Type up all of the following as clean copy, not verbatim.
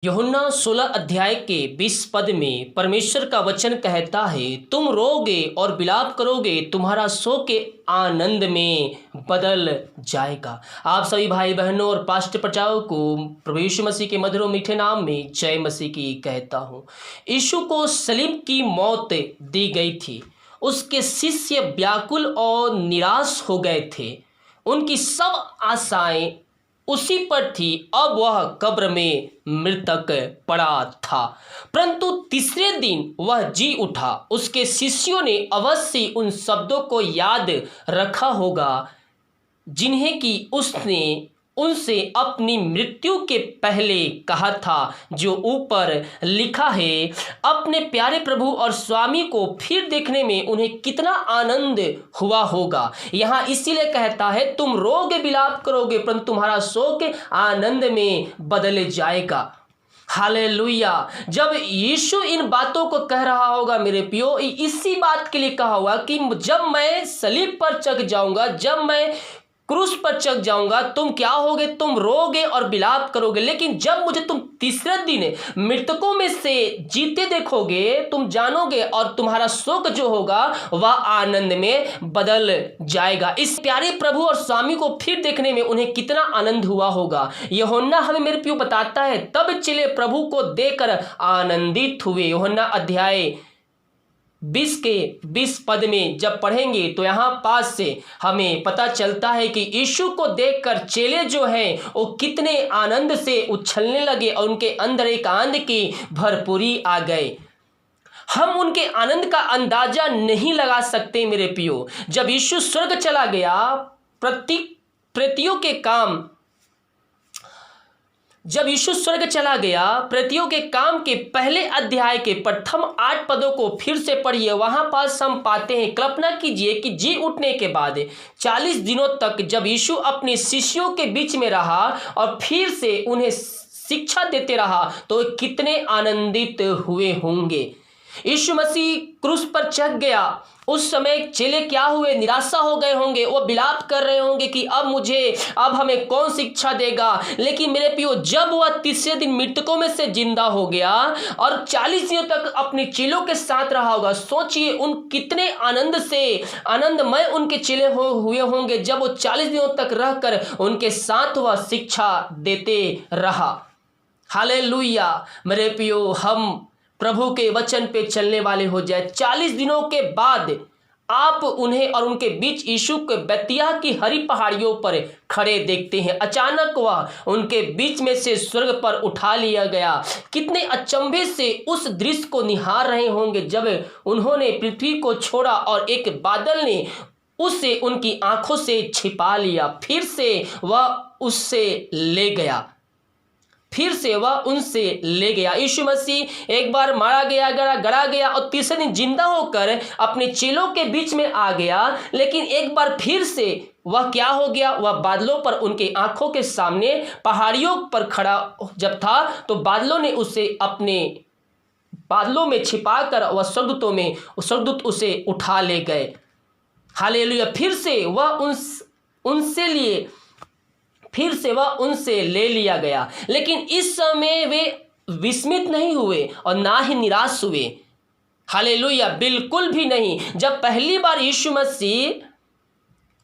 यूहन्ना 16 अध्याय के 20 पद में परमेश्वर का वचन कहता है, तुम रोगे और विलाप करोगे, तुम्हारा शो के आनंद में बदल जाएगा। आप सभी भाई बहनों और पास्ट प्रचारकों को प्रभु यीशु मसीह के मधुर और मीठे नाम में जय मसीह की कहता हूँ। यीशु को सलीब की मौत दी गई थी। उसके शिष्य व्याकुल और निराश हो गए थे। उनकी सब आशाएं उसी पर थी। अब वह कब्र में मृतक पड़ा था, परंतु तीसरे दिन वह जी उठा। उसके शिष्यों ने अवश्य उन शब्दों को याद रखा होगा जिन्हें कि उसने उनसे अपनी मृत्यु के पहले कहा था, जो ऊपर लिखा है, अपने प्यारे प्रभु और स्वामी को फिर देखने में उन्हें कितना आनंद हुआ होगा। यहाँ इसीलिए कहता है, तुम रोगे विलाप करोगे, परंतु तुम्हारा शोक आनंद में बदल जाएगा। हालेलुया। जब यीशु इन बातों को कह रहा होगा मेरे प्रियो, इसी बात के लिए कहा होगा कि जब मैं सलीब पर चढ़ जाऊंगा, जब मैं क्रूस पर चढ़ जाऊंगा, तुम क्या होगे? तुम रोगे और विलाप करोगे, लेकिन जब मुझे तुम तीसरे दिन मृतकों में से जीते देखोगे, तुम जानोगे और तुम्हारा शोक जो होगा वह आनंद में बदल जाएगा। इस प्यारे प्रभु और स्वामी को फिर देखने में उन्हें कितना आनंद हुआ होगा। यूहन्ना हमें मेरे प्रियो बताता है, तब चेले प्रभु को देखकर आनंदित हुए। यूहन्ना अध्याय 20 के 20 पद में जब पढ़ेंगे तो यहाँ पास से हमें पता चलता है कि यीशु को देखकर चेले जो हैं वो कितने आनंद से उछलने लगे और उनके अंदर एक आनंद की भरपूरी आ गए। हम उनके आनंद का अंदाजा नहीं लगा सकते मेरे प्रियो। जब यीशु स्वर्ग चला गया, जब यीशु स्वर्ग चला गया, प्रेतियों के काम के पहले अध्याय के प्रथम 8 पदों को फिर से पढ़िए। वहां पास हम पाते हैं, कल्पना कीजिए कि जी उठने के बाद 40 दिनों तक जब यीशु अपने शिष्यों के बीच में रहा और फिर से उन्हें शिक्षा देते रहा, तो कितने आनंदित हुए होंगे। यीशु मसीह क्रूस पर चढ़ गया, उस समय चेले क्या हुए? निराशा हो गए होंगे। वो विलाप कर रहे होंगे कि अब हमें कौन शिक्षा देगा। लेकिन मेरे प्रियो, जब वह तीसरे दिन मृतकों में से जिंदा हो गया और 40 दिनों तक अपने चेलों के साथ रहा होगा, सोचिए उन कितने आनंदमय उनके चेले हुए होंगे जब वो 40 दिनों तक रहकर उनके साथ वह शिक्षा देते रहा। हालेलुया। मेरे प्रियो, हम प्रभु के वचन पे चलने वाले हो जाए। 40 दिनों के बाद आप उन्हें और उनके बीच यीशु के बेतिया की हरी पहाड़ियों पर खड़े देखते हैं। अचानक वह उनके बीच में से स्वर्ग पर उठा लिया गया। कितने अचंभे से उस दृश्य को निहार रहे होंगे जब उन्होंने पृथ्वी को छोड़ा और एक बादल ने उसे उनकी आंखों से छिपा लिया। फिर से वह उनसे ले गया। यीशु मसीह एक बार मारा गया, गड़ा गया और तीसरे दिन जिंदा होकर अपने चेलों के बीच में आ गया। लेकिन एक बार फिर से वह क्या हो गया? वह बादलों पर उनके आंखों के सामने पहाड़ियों पर खड़ा जब था, तो बादलों ने उसे अपने बादलों में छिपाकर वह स्वर्गदूत उसे उठा ले गए। हालेलुया। फिर से वह उनसे ले लिया गया। लेकिन इस समय वे विस्मित नहीं हुए और ना ही निराश हुए। हालेलुया, बिल्कुल भी नहीं। जब पहली बार यीशु मसीह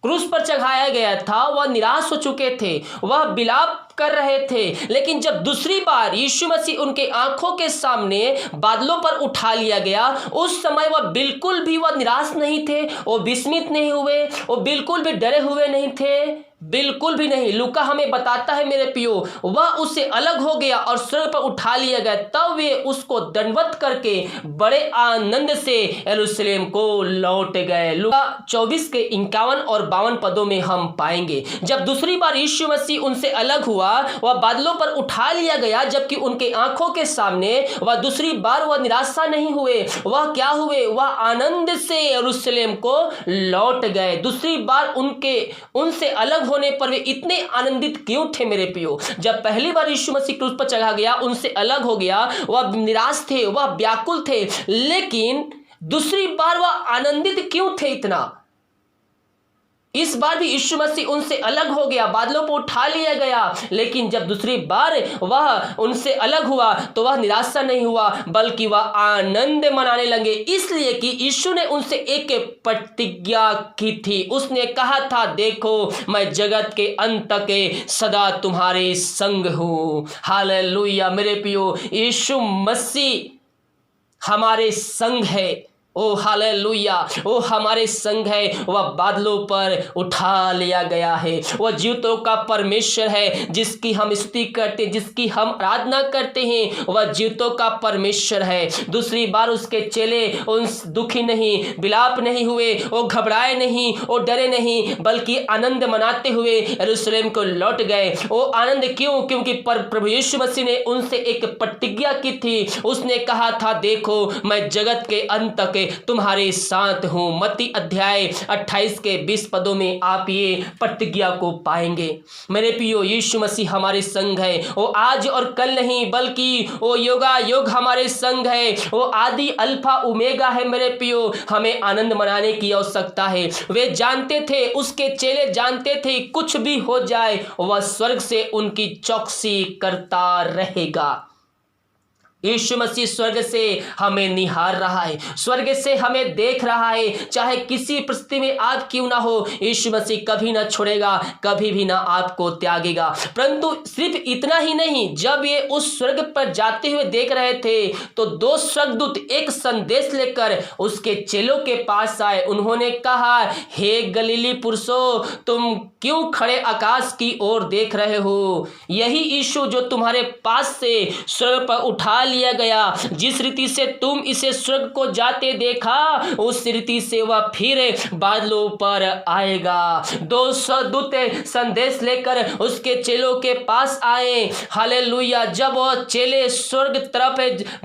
क्रूस पर चढ़ाया गया था, वह निराश हो चुके थे, वह विलाप कर रहे थे। लेकिन जब दूसरी बार यीशु मसीह उनके आंखों के सामने बादलों पर उठा लिया गया, उस समय वह बिल्कुल भी निराश नहीं थे, वो विस्मित नहीं हुए, वो बिल्कुल भी डरे हुए नहीं थे, बिल्कुल भी नहीं। लूका हमें बताता है मेरे प्रियो, वह उससे अलग हो गया और स्वर्ग पर उठा लिया गया। तब वे उसको दंडवत करके बड़े आनंद से यरूशलेम को लौट गए। लूका 24 के 51 और 52 पदों में हम पाएंगे, जब दूसरी बार यीशु मसीह उनसे अलग हुआ, वह बादलों पर उठा लिया गया, जबकि उनके आंखों के सामने वह दूसरी बार निराशा नहीं हुए, वह क्या हुए? वह आनंद से यरूशलेम को लौट गए। दूसरी बार उनसे अलग होने पर वे इतने आनंदित क्यों थे मेरे प्रियो? जब पहली बार यीशु मसीह क्रूस पर चढ़ा गया, उनसे अलग हो गया, वह निराश थे, वह व्याकुल थे, लेकिन दूसरी बार वह आनंदित क्यों थे इतना? इस बार भी यीशु मसीह उनसे अलग हो गया, बादलों पर उठा लिया गया। लेकिन जब दूसरी बार वह उनसे अलग हुआ तो वह निराशा नहीं हुआ, बल्कि वह आनंद मनाने लगे, इसलिए कि यीशु ने उनसे एक प्रतिज्ञा की थी। उसने कहा था, देखो मैं जगत के अंत तक सदा तुम्हारे संग हूँ। हालेलुया मेरे प्रियो, यीशु मसीह हमारे संग है। ओ हालेलुया, ओ हमारे संग है। वह बादलों पर उठा लिया गया है। वह जीवितों का परमेश्वर है, जिसकी हम स्तुति करते, जिसकी हम आराधना करते हैं। वह जीवितों का परमेश्वर है। दूसरी बार उसके चेले उन दुखी नहीं, विलाप नहीं हुए, वो घबराए नहीं, वो डरे नहीं, बल्कि आनंद मनाते हुए यरूशलेम को लौट गए। वो आनंद क्यों? क्योंकि प्रभु यीशु मसीह ने उनसे एक प्रतिज्ञा की थी। उसने कहा था, देखो मैं जगत के अंत तक तुम्हारे साथ हूं। मत्ती अध्याय 28 के 20 पदों में आप ये प्रतिज्ञा को पाएंगे। मेरे प्रियो, यीशु मसीह हमारे संग है। वो आज और कल नहीं, बल्कि वो योगा योग हमारे संग है। वो आदि अल्फा ओमेगा है। मेरे प्रियो, हमें आनंद मनाने की आवश्यकता है। वे जानते थे, उसके चेले जानते थे, कुछ भी हो जाए वह स्वर्ग से उनकी चौकसी करता रहेगा। यीशु मसीह स्वर्ग से हमें निहार रहा है, स्वर्ग से हमें देख रहा है। चाहे किसी परिस्थिति में आप क्यों ना हो, यीशु मसीह कभी ना छोड़ेगा, कभी भी ना आपको त्यागेगा। परंतु सिर्फ इतना ही नहीं, जब ये उस स्वर्ग पर जाते हुए देख रहे थे तो दो स्वर्गदूत एक संदेश लेकर उसके चेलों के पास आए। उन्होंने कहा, हे गलीली पुरुषों, तुम क्यों खड़े आकाश की ओर देख रहे हो? यही यीशु जो तुम्हारे पास से स्वर्ग पर उठा लिया गया, जिस रीति से तुम इसे स्वर्ग को जाते देखा, उस रीति से वह फिर बादलों पर आएगा। 200 दूत संदेश लेकर उसके चेलों के पास आए। हालेलुया। जब वह चेले स्वर्ग तरफ,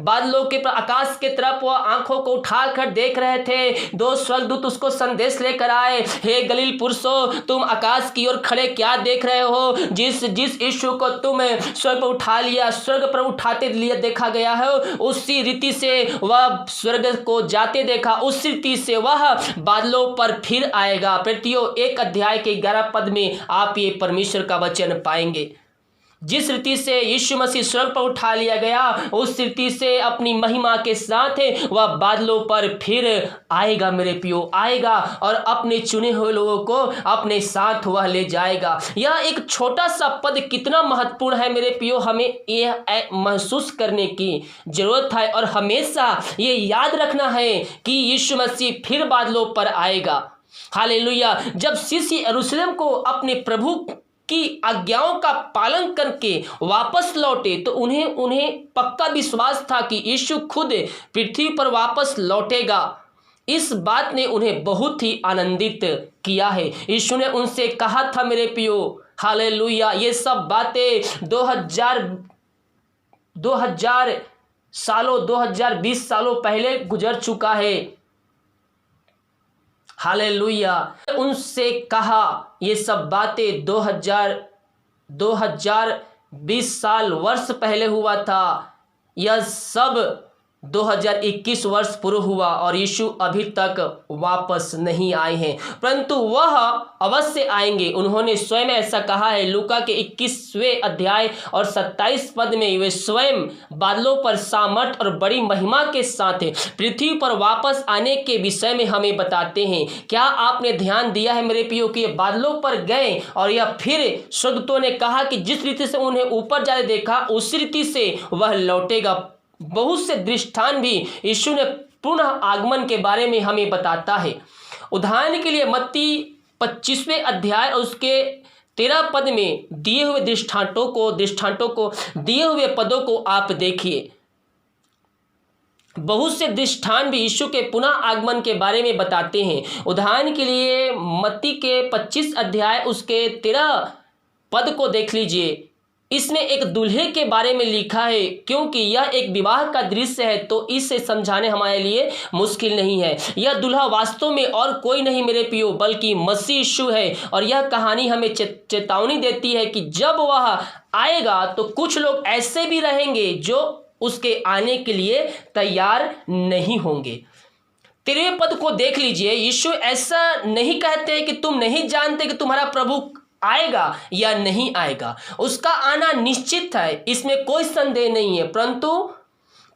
बादलों के आकाश के तरफ वह आंखों को उठाकर देख रहे थे, दो स्वर्गदूत उसको संदेश लेकर आए, हे गलील पुरुषों, तुम आकाश की ओर खड़े क्या देख रहे हो? जिस यीशु को तुम स्वर्ग पर उठा लिया, स्वर्ग पर उठाते लिए देखा गया है, उसी रीति से वह स्वर्ग को जाते देखा, उसी रीति से वह बादलों पर फिर आएगा। प्रतियो 1 अध्याय के 11 पद में आप ये परमेश्वर का वचन पाएंगे। जिस रीति से यीशु मसीह स्वर्ग पर उठा लिया गया, उस रीति से अपनी महिमा के साथ वह बादलों पर फिर आएगा। मेरे प्रियो, आएगा और अपने चुने हुए लोगों को अपने साथ वह ले जाएगा। यह एक छोटा सा पद कितना महत्वपूर्ण है मेरे प्रियो, हमें यह महसूस करने की जरूरत है और हमेशा ये याद रखना है कि यीशु मसीह फिर बादलों पर आएगा। हालेलुया। जब शिष्य यरूशलेम को अपने प्रभु की आज्ञाओं का पालन करके वापस लौटे तो उन्हें पक्का विश्वास था कि यीशु खुद पृथ्वी पर वापस लौटेगा। इस बात ने उन्हें बहुत ही आनंदित किया है। यीशु ने उनसे कहा था, मेरे प्रियो, हालेलुया, ये सब बातें 2020 सालों पहले गुजर चुका है। हालेलुया। उनसे कहा, ये सब बातें 2020 साल वर्ष पहले हुआ था। यह सब 2021 वर्ष पूरा हुआ और यीशु अभी तक वापस नहीं आए हैं, परंतु वह अवश्य आएंगे। उन्होंने स्वयं ऐसा कहा है। लूका के 21वें अध्याय और 27 पद में वे स्वयं बादलों पर सामर्थ और बड़ी महिमा के साथ पृथ्वी पर वापस आने के विषय में हमें बताते हैं। क्या आपने ध्यान दिया है मेरे प्रियो कि बादलों पर गए और यह फिर स्वर्गदूतों ने कहा कि जिस रीति से उन्हें ऊपर जाते देखा, उसी रीति से वह लौटेगा। बहुत से दृष्टांत भी यीशु ने पुनः आगमन के बारे में हमें बताता है। उदाहरण के लिए मत्ती 25वें अध्याय और उसके 13 पद में दिए हुए दृष्टांतों को दिए हुए पदों को आप देखिए। बहुत से दृष्टांत भी यीशु के पुनः आगमन के बारे में बताते हैं। उदाहरण के लिए मत्ती के 25 अध्याय उसके 13 पद को देख लीजिए। इसमें एक दूल्हे के बारे में लिखा है। क्योंकि यह एक विवाह का दृश्य है तो इसे समझाने हमारे लिए मुश्किल नहीं है। यह दूल्हा वास्तव में और कोई नहीं मेरे प्रियो, बल्कि मसीह यीशु है। और यह कहानी हमें चेतावनी देती है कि जब वह आएगा तो कुछ लोग ऐसे भी रहेंगे जो उसके आने के लिए तैयार नहीं होंगे। 13वें पद को देख लीजिए। यीशु ऐसा नहीं कहते हैं कि तुम नहीं जानते कि तुम्हारा प्रभु आएगा या नहीं आएगा। उसका आना निश्चित है, इसमें कोई संदेह नहीं है।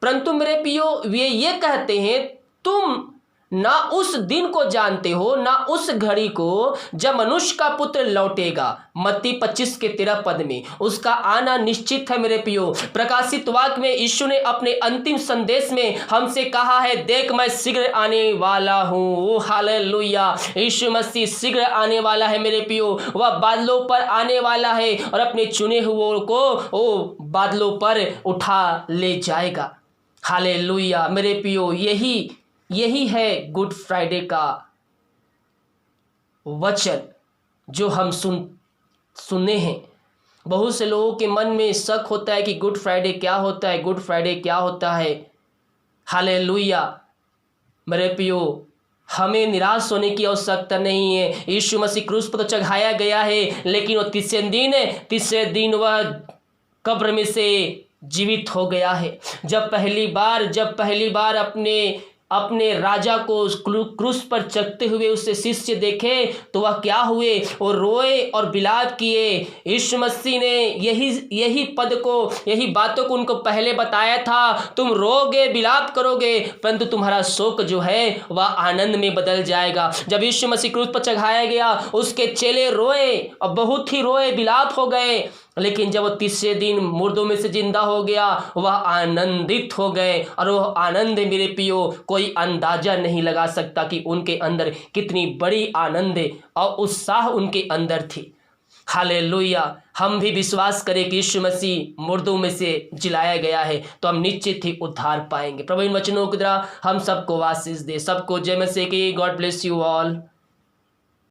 परंतु मेरे प्रियो, वे ये कहते हैं तुम ना उस दिन को जानते हो, ना उस घड़ी को जब मनुष्य का पुत्र लौटेगा। मत्ती 25:13 पद में उसका आना निश्चित है। मेरे प्रियो, प्रकाशित वाक्य में यीशु ने अपने अंतिम संदेश में हमसे कहा है, देख मैं शीघ्र आने वाला हूँ। हालेलुया, यीशु मसीह शीघ्र आने वाला है। मेरे प्रियो, वह बादलों पर आने वाला है और अपने चुने हुओं को वो बादलों पर उठा ले जाएगा। हालेलुया मेरे प्रियो, यही है गुड फ्राइडे का वचन जो हम सुने हैं। बहुत से लोगों के मन में शक होता है कि गुड फ्राइडे क्या होता है, गुड फ्राइडे क्या होता है। हालेलुया मेरे प्रियो, हमें निराश होने की आवश्यकता नहीं है। यीशु मसीह क्रूस पर तो चढ़ाया गया है, लेकिन वो तीसरे दिन वह कब्र में से जीवित हो गया है। जब पहली बार अपने राजा को क्रूस पर चढ़ते हुए उससे शिष्य देखे तो वह क्या हुए, वो रोए और विलाप किए। यीशु मसीह ने यही बातों को उनको पहले बताया था, तुम रोगे विलाप करोगे, परंतु तुम्हारा शोक जो है वह आनंद में बदल जाएगा। जब यीशु मसीह क्रूस पर चढ़ाया गया, उसके चेले रोए और बहुत ही रोए, विलाप हो गए, लेकिन जब वो तीसरे दिन मुर्दों में से जिंदा हो गया, वह आनंदित हो गए। और वह आनंद मेरे प्रियो कोई अंदाजा नहीं लगा सकता कि उनके अंदर कितनी बड़ी आनंद और उत्साह उनके अंदर थी। हालेलुया, हम भी विश्वास करें कि यीशु मसीह मुर्दों में से जिलाया गया है तो हम निश्चित ही उद्धार पाएंगे। प्रभु इन वचनों के द्वारा हम सबको आशीष दे। सबको जय मसीह की। God bless you all.